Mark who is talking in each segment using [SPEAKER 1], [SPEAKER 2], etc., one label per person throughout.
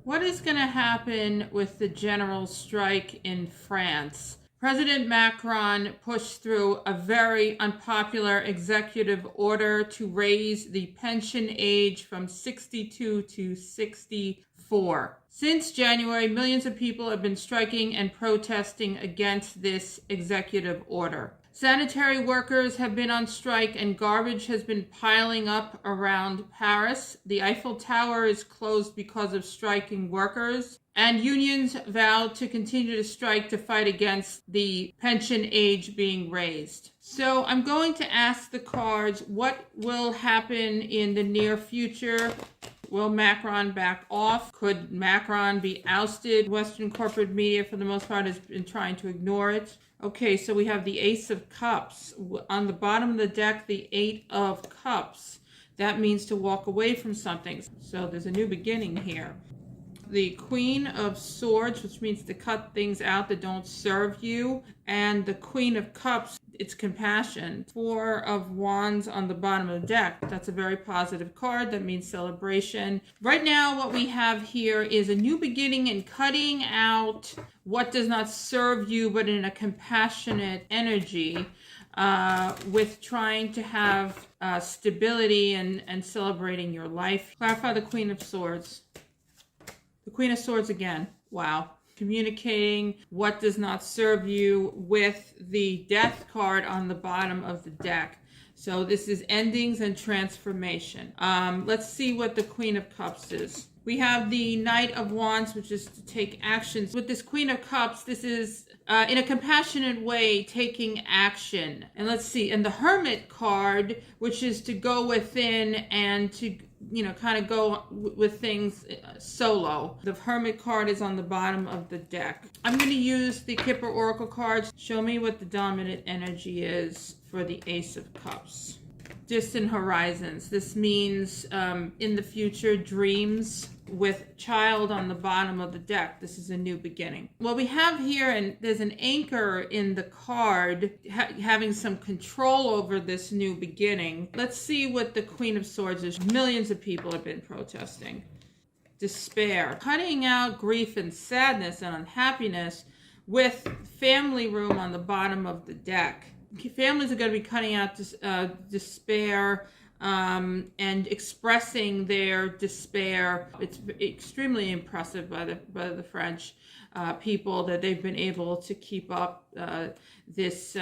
[SPEAKER 1] What is going to happen with the general strike in France? President Macron pushed through a very unpopular executive order to raise the pension age from 62 to 64. Since January, millions of people have been striking and protesting against this executive order. Sanitary workers have been on strike and garbage has been piling up around Paris. The Eiffel Tower is closed because of striking workers. And unions vowed to continue to strike to fight against the pension age being raised. So I'm going to ask the cards, what will happen in the near future? Will Macron back off? Could Macron be ousted? Western corporate media, for the most part, has been trying to ignore it. Okay, so we have the Ace of Cups. On the bottom of the deck, the Eight of Cups. That means to walk away from something. So there's a new beginning here. The Queen of Swords, which means to cut things out that don't serve you. And the Queen of Cups, it's compassion. Four of Wands on the bottom of the deck. That's a very positive card. That means celebration. Right now, what we have here is a new beginning and cutting out what does not serve you, but in a compassionate energy, with trying to have stability and celebrating your life. Clarify the Queen of Swords. The Queen of Swords again. Wow. Communicating what does not serve you with the Death card on the bottom of the deck. So this is endings and transformation. Let's see what the Queen of Cups is. We have the Knight of Wands, which is to take actions. With this Queen of Cups, this is in a compassionate way taking action. And let's see, and the Hermit card, which is to go within and to kind of go with things solo. The Hermit card is on the bottom of the deck. I'm going to use the Kipper Oracle cards. Show me what the dominant energy is for the Ace of Cups. Distant horizons. This means in the future, dreams with child on the bottom of the deck. This is a new beginning. What we have here, and there's an anchor in the card having some control over this new beginning. Let's see what the Queen of Swords is. Millions of people have been protesting. Despair. Cutting out grief and sadness and unhappiness with family room on the bottom of the deck. Families are going to be cutting out despair and expressing their despair. It's extremely impressive by the French people that they've been able to keep up this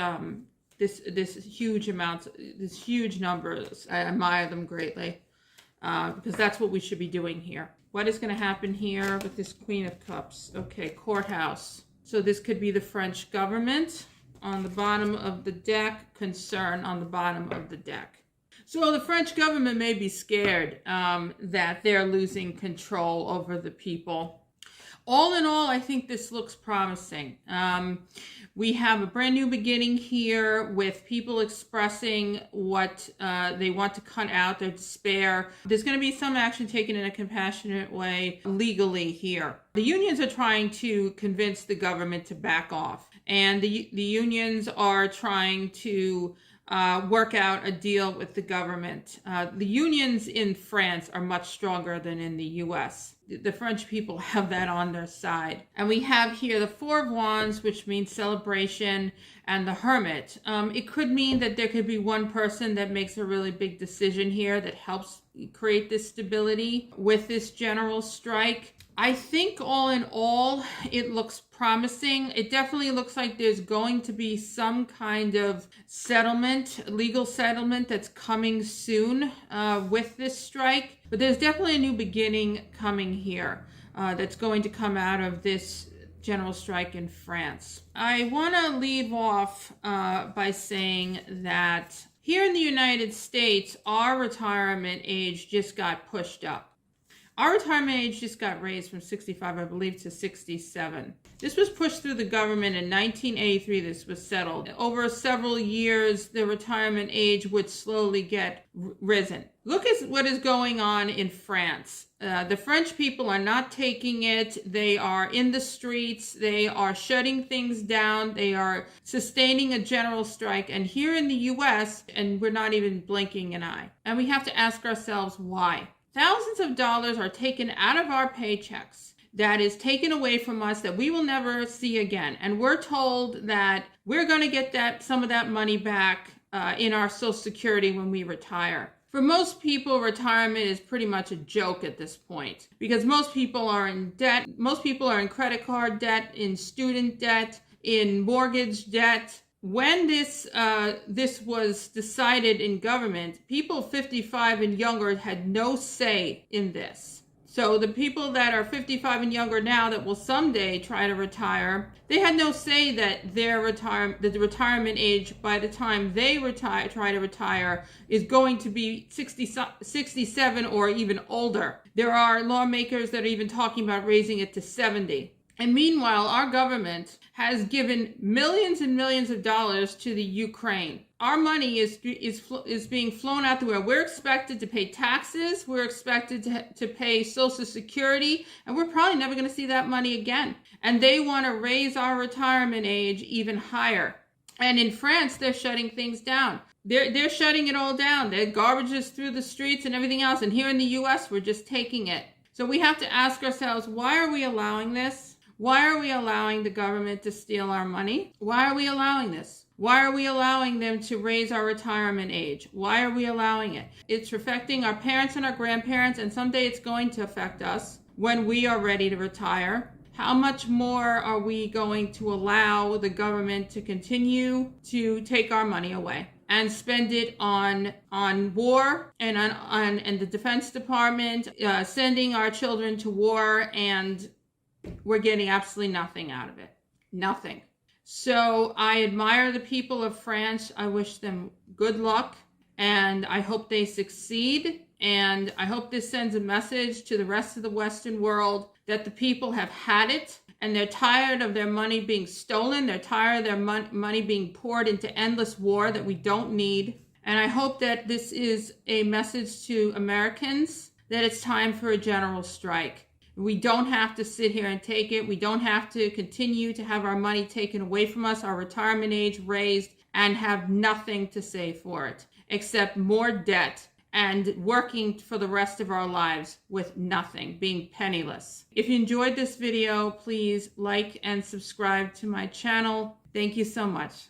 [SPEAKER 1] huge numbers. I admire them greatly because that's what we should be doing here. What is going to happen here with this Queen of Cups? Okay, courthouse. So this could be the French government on the bottom of the deck, concern on the bottom of the deck. So the French government may be scared that they're losing control over the people. All in all, I think this looks promising. We have a brand new beginning here with people expressing what they want to cut out, their despair. There's going to be some action taken in a compassionate way legally here. The unions are trying to convince the government to back off. And the unions are trying to work out a deal with the government. The unions in France are much stronger than in the US. The French people have that on their side. And we have here the Four of Wands, which means celebration, and the Hermit. It could mean that there could be one person that makes a really big decision here that helps create this stability with this general strike. I think all in all, it looks promising. It definitely looks like there's going to be some kind of settlement, legal settlement that's coming soon with this strike. But there's definitely a new beginning coming here that's going to come out of this general strike in France. I want to leave off by saying that here in the United States, our retirement age just got pushed up. Our retirement age just got raised from 65, I believe, to 67. This was pushed through the government in 1983. This was settled. Over several years, the retirement age would slowly get risen. Look at what is going on in France. The French people are not taking it. They are in the streets. They are shutting things down. They are sustaining a general strike. And here in the US, and we're not even blinking an eye. And we have to ask ourselves why. Thousands of dollars are taken out of our paychecks, that is taken away from us, that we will never see again. And we're told that we're going to get some of that money back in our Social Security when we retire. For most people, retirement is pretty much a joke at this point, because most people are in debt. Most people are in credit card debt, in student debt, in mortgage debt. When this was decided in government, people 55 and younger had no say in this. So the people that are 55 and younger now that will someday try to retire, they had no say that the retirement age by the time they try to retire is going to be 67 or even older. There are lawmakers that are even talking about raising it to 70. And meanwhile, our government has given millions and millions of dollars to the Ukraine. Our money is being flown out the window. We're expected to pay taxes. We're expected to pay Social Security, and we're probably never going to see that money again. And they want to raise our retirement age even higher. And in France, they're shutting things down. They're shutting it all down. Their garbage is through the streets and everything else. And here in the U.S., we're just taking it. So we have to ask ourselves, why are we allowing this? Why are we allowing the government to steal our money? Why are we allowing this? Why are we allowing them to raise our retirement age? Why are we allowing it? It's affecting our parents and our grandparents, and someday it's going to affect us when we are ready to retire. How much more are we going to allow the government to continue to take our money away and spend it on war and on the Defense Department, sending our children to war, and we're getting absolutely nothing out of it. Nothing. So I admire the people of France. I wish them good luck, and I hope they succeed. And I hope this sends a message to the rest of the Western world that the people have had it, and they're tired of their money being stolen. They're tired of their money being poured into endless war that we don't need. And I hope that this is a message to Americans that it's time for a general strike. We don't have to sit here and take it. We don't have to continue to have our money taken away from us, our retirement age raised, and have nothing to say for it, except more debt and working for the rest of our lives with nothing, being penniless. If you enjoyed this video, please like and subscribe to my channel. Thank you so much.